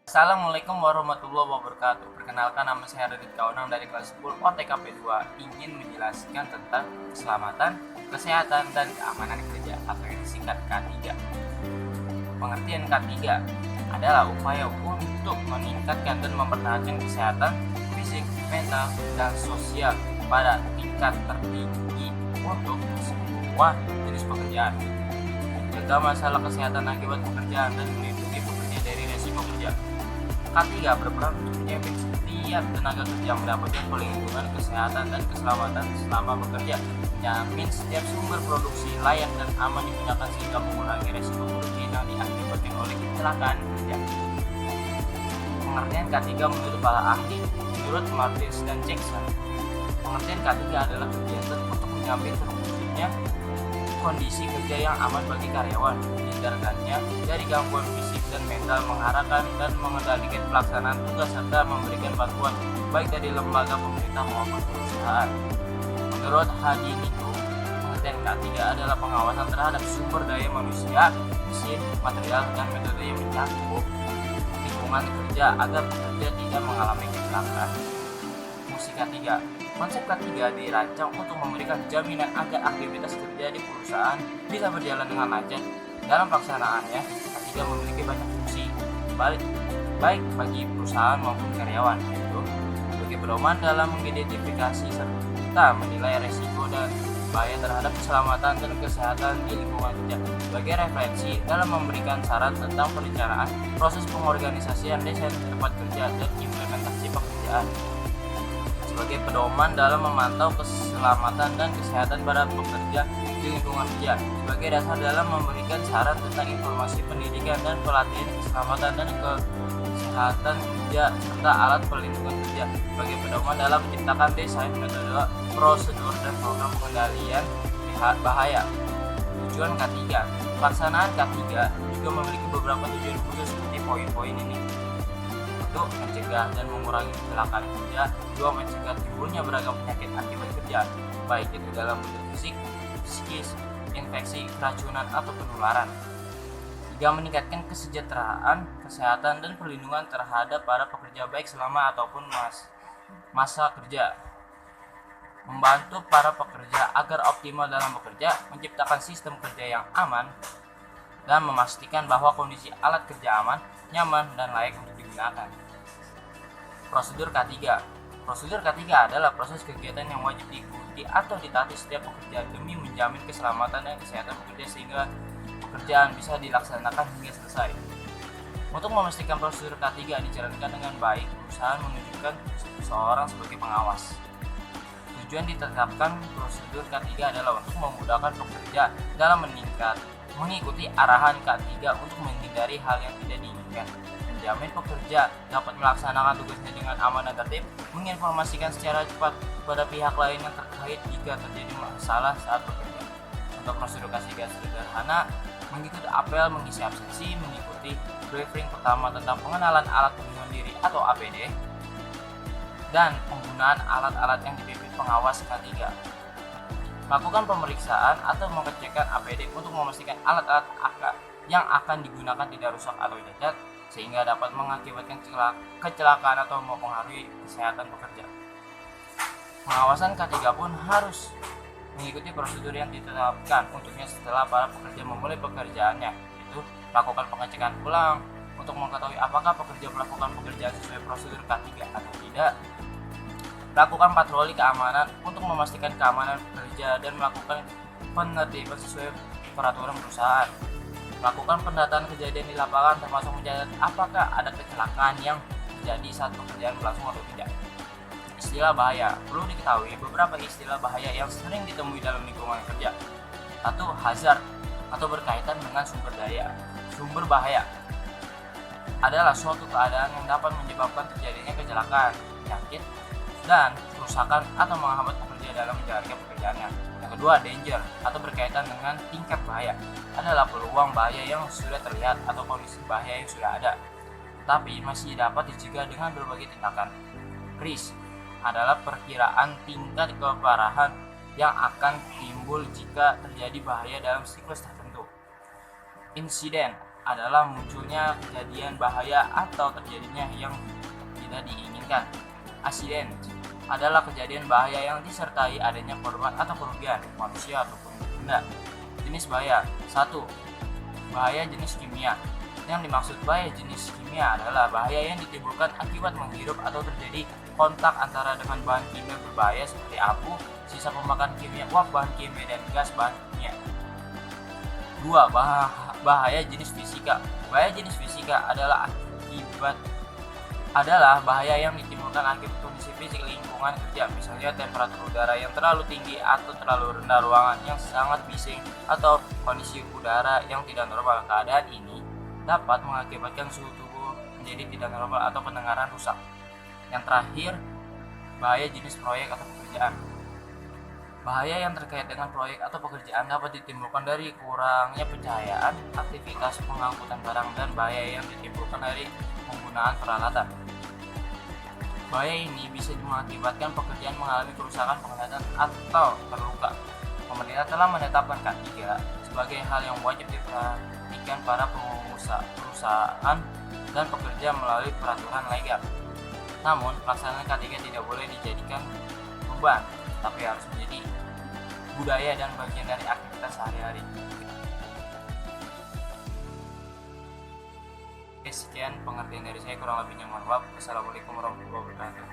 Assalamualaikum warahmatullahi wabarakatuh. Perkenalkan, nama saya Radit Kaunang dari kelas 10 OTKP 2. Ingin menjelaskan tentang keselamatan, kesehatan, dan keamanan kerja atau yang disingkat K3. Pengertian K3 adalah upaya untuk meningkatkan dan mempertahankan kesehatan fisik, mental, dan sosial pada tingkat tertinggi untuk semua jenis pekerjaan. Jaga masalah kesehatan akibat pekerjaan dan melindungi pekerja dari resiko kerja. K3 berperan untuk menjamin setiap tenaga kerja mendapatkan perlindungan kesehatan dan keselamatan selama bekerja, menjamin setiap sumber produksi layak dan aman digunakan sehingga mengurangi resiko kerugian yang diakibatkan oleh kecelakaan kerja. Pengertian K3 menurut para ahli. Menurut Martins dan Jackson, pengertian K3 adalah kegiatan untuk menjamin terwujudnya kondisi kerja yang aman bagi karyawan, menghindarkannya dari gangguan fisik dan mental, mengarahkan dan mengendalikan pelaksanaan tugas serta memberikan bantuan baik dari lembaga pemerintah maupun perusahaan. Menurut Hadi Niko, pengertian K3 adalah pengawasan terhadap sumber daya manusia, mesin, material, dan metode yang mencakup lingkungan kerja agar pekerja tidak mengalami kecelakaan. Fungsi K3. Konsep K3 dirancang untuk memberikan jaminan agar aktivitas kerja di perusahaan bisa berjalan dengan lancar. Dalam pelaksanaannya, K3 memiliki banyak fungsi, baik bagi perusahaan maupun karyawan, yaitu sebagai pedoman dalam mengidentifikasi serta menilai resiko dan bahaya terhadap keselamatan dan kesehatan di lingkungan kerja, sebagai referensi dalam memberikan saran tentang perencanaan, proses pengorganisasian, desain tempat kerja, dan implementasi pekerjaan, sebagai pedoman dalam memantau keselamatan dan kesehatan para pekerja di lingkungan kerja, sebagai dasar dalam memberikan saran tentang informasi pendidikan dan pelatihan keselamatan dan kesehatan kerja serta alat pelindungan kerja, sebagai pedoman dalam menciptakan desain, metode, prosedur, dan program pengendalian bahaya. Tujuan K3. Pelaksanaan K3 juga memiliki beberapa tujuan khusus seperti poin-poin ini. Untuk mencegah dan mengurangi kecelakaan kerja, juga mencegah timbulnya beragam penyakit akibat kerja, baik itu dalam bentuk fisik, psikis, infeksi, keracunan, atau penularan. 3. Meningkatkan kesejahteraan, kesehatan, dan perlindungan terhadap para pekerja baik selama ataupun masa kerja. Membantu para pekerja agar optimal dalam bekerja, menciptakan sistem kerja yang aman, dan memastikan bahwa kondisi alat kerja aman, nyaman, dan layak untuk digunakan. Prosedur K3. Prosedur K3 adalah proses kegiatan yang wajib diikuti atau ditaati setiap pekerja demi menjamin keselamatan dan kesehatan pekerja sehingga pekerjaan bisa dilaksanakan hingga selesai. Untuk memastikan prosedur K3 dijalankan dengan baik, perusahaan menunjukkan seseorang sebagai pengawas. Tujuan ditetapkan prosedur K3 adalah untuk memudahkan pekerja dalam mengikuti arahan K3 untuk menghindari hal yang tidak diinginkan, menjamin pekerja dapat melaksanakan tugasnya dengan aman dan tertib, menginformasikan secara cepat kepada pihak lain yang terkait jika terjadi masalah saat bekerja. Untuk prosedur K3 sederhana, mengikuti apel, mengisi absensi, mengikuti briefing pertama tentang pengenalan alat pelindung diri atau APD, dan penggunaan alat-alat yang dipimpin pengawas K3. Lakukan pemeriksaan atau pengecekan APD untuk memastikan alat-alat yang akan digunakan tidak rusak atau cacat, sehingga dapat mengakibatkan kecelakaan atau mempengaruhi kesehatan pekerja. Pengawasan K3 pun harus mengikuti prosedur yang ditetapkan untuknya setelah para pekerja memulai pekerjaannya, yaitu lakukan pengecekan ulang untuk mengetahui apakah pekerja melakukan pekerjaan sesuai prosedur K3 atau tidak. Lakukan patroli keamanan untuk memastikan keamanan pekerja dan melakukan penertiban sesuai peraturan perusahaan. Lakukan pendataan kejadian di lapangan termasuk mencatat apakah ada kecelakaan yang terjadi saat pekerjaan berlangsung atau tidak. Istilah bahaya. Perlu diketahui beberapa istilah bahaya yang sering ditemui dalam lingkungan kerja. 1. Hazard atau berkaitan dengan sumber daya. Sumber bahaya adalah suatu keadaan yang dapat menyebabkan terjadinya kecelakaan, penyakit, dan kerusakan atau menghambat pekerja dalam menjalankan pekerjaannya. Yang kedua, danger atau berkaitan dengan tingkat bahaya adalah peluang bahaya yang sudah terlihat atau kondisi bahaya yang sudah ada, tapi masih dapat dicegah dengan berbagai tindakan. Risk adalah perkiraan tingkat keparahan yang akan timbul jika terjadi bahaya dalam siklus tertentu. Insiden adalah munculnya kejadian bahaya atau terjadinya yang tidak diinginkan. Aksiden adalah kejadian bahaya yang disertai adanya korban atau kerugian manusia ataupun benda. Jenis bahaya. 1. Bahaya jenis kimia. Yang dimaksud bahaya jenis kimia adalah bahaya yang ditimbulkan akibat menghirup atau terjadi kontak antara dengan bahan kimia berbahaya seperti abu, sisa pemakan kimia, uap bahan kimia, dan gas bahan kimia. 2. Bahaya jenis fisika. Bahaya jenis fisika adalah bahaya yang ditimbulkan akibat kondisi fisik lingkungan kerja, misalnya temperatur udara yang terlalu tinggi atau terlalu rendah, ruangan yang sangat bising, atau kondisi udara yang tidak normal. Keadaan ini dapat mengakibatkan suhu tubuh menjadi tidak normal atau pendengaran rusak. Yang terakhir, bahaya jenis proyek atau pekerjaan. Bahaya yang terkait dengan proyek atau pekerjaan dapat ditimbulkan dari kurangnya pencahayaan, aktivitas pengangkutan barang, dan bahaya yang ditimbulkan dari penggunaan peralatan. Bahaya ini bisa mengakibatkan pekerjaan mengalami kerusakan, pengendalian, atau terluka. Pemerintah telah menetapkan K3 sebagai hal yang wajib diperhatikan para perusahaan dan pekerja melalui peraturan legal. Namun, pelaksanaan K3 tidak boleh dijadikan beban, tapi harus menjadi budaya dan bagian dari aktivitas sehari-hari. Sekian pengertian dari saya, kurang lebihnya mohon maaf. Wassalamualaikum warahmatullahi wabarakatuh.